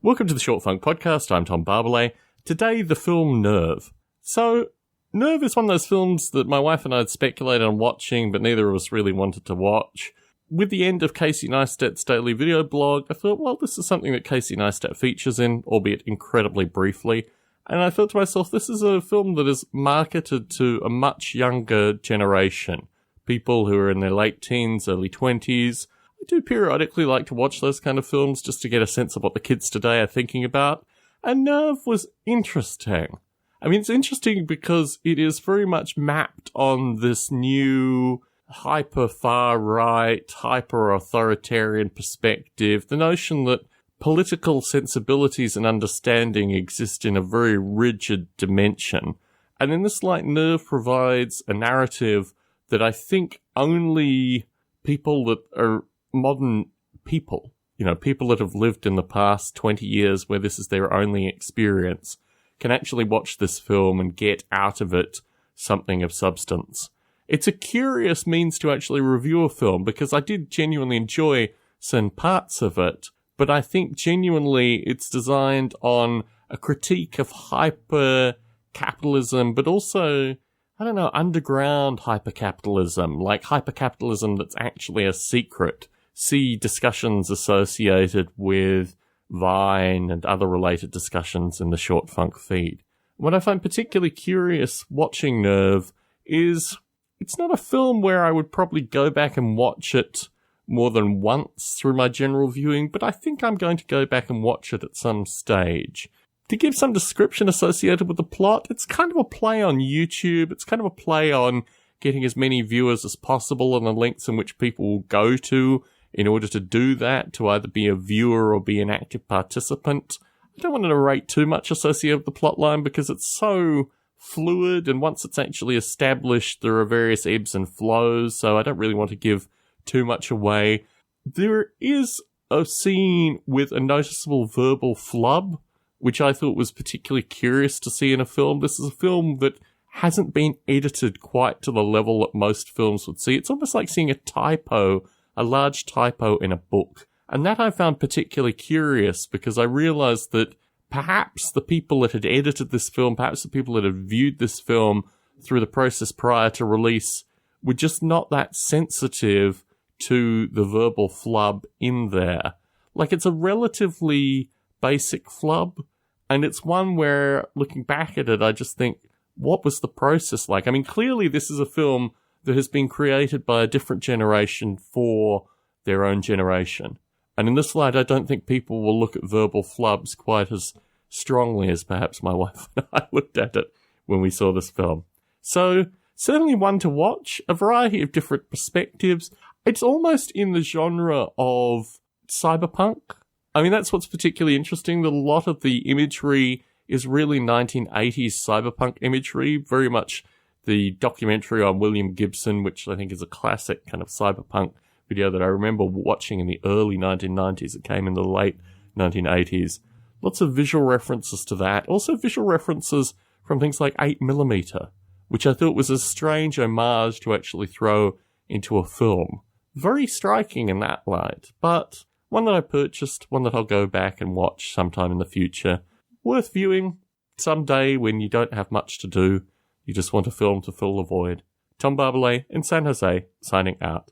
Welcome to the Short Funk Podcast. I'm Tom Barbalet. Today, the film Nerve. So, Nerve is one of those films that my wife and I had speculated on watching, but neither of us really wanted to watch. With the end of Casey Neistat's daily video blog, I thought, well, this is something that Casey Neistat features in, albeit incredibly briefly. And I thought to myself, this is a film that is marketed to a much younger generation. People who are in their late teens, early 20s. I do periodically like to watch those kind of films just to get a sense of what the kids today are thinking about. And Nerve was interesting. I mean, it's interesting because it is very much mapped on this new hyper far right, hyper authoritarian perspective. The notion that political sensibilities and understanding exist in a very rigid dimension. And in this light, Nerve provides a narrative that I think only people that are modern people, people that have lived in the past 20 years where this is their only experience, can actually watch this film and get out of it something of substance. It's a curious means to actually review a film because I did genuinely enjoy some parts of it, but I think genuinely it's designed on a critique of hyper-capitalism, but also, underground hyper-capitalism, like hyper-capitalism that's actually a secret. See discussions associated with Vine and other related discussions in the Short Funk feed. What I find particularly curious watching Nerve is it's not a film where I would probably go back and watch it more than once through my general viewing, but I think I'm going to go back and watch it at some stage. To give some description associated with the plot, it's kind of a play on YouTube. It's kind of a play on getting as many viewers as possible and the links in which people will go to in order to do that, to either be a viewer or be an active participant. I don't want to narrate too much associated with the plotline because it's so fluid, and once it's actually established, there are various ebbs and flows, so I don't really want to give too much away. There is a scene with a noticeable verbal flub, which I thought was particularly curious to see in a film. This is a film that hasn't been edited quite to the level that most films would see. It's almost like seeing a large typo in a book. And that I found particularly curious because I realized that perhaps the people that had edited this film, perhaps the people that had viewed this film through the process prior to release were just not that sensitive to the verbal flub in there. Like, it's a relatively basic flub, and it's one where, looking back at it, I just think, what was the process like? I mean, clearly this is a film that has been created by a different generation for their own generation. And in this light, I don't think people will look at verbal flubs quite as strongly as perhaps my wife and I looked at it when we saw this film. So, certainly one to watch, a variety of different perspectives. It's almost in the genre of cyberpunk. I mean, that's what's particularly interesting, that a lot of the imagery is really 1980s cyberpunk imagery, very much the documentary on William Gibson, which I think is a classic kind of cyberpunk video that I remember watching in the early 1990s. It came in the late 1980s. Lots of visual references to that. Also visual references from things like 8mm, which I thought was a strange homage to actually throw into a film. Very striking in that light, but one that I purchased, one that I'll go back and watch sometime in the future. Worth viewing someday when you don't have much to do. You just want a film to fill the void. Tom Barbalet in San Jose, signing out.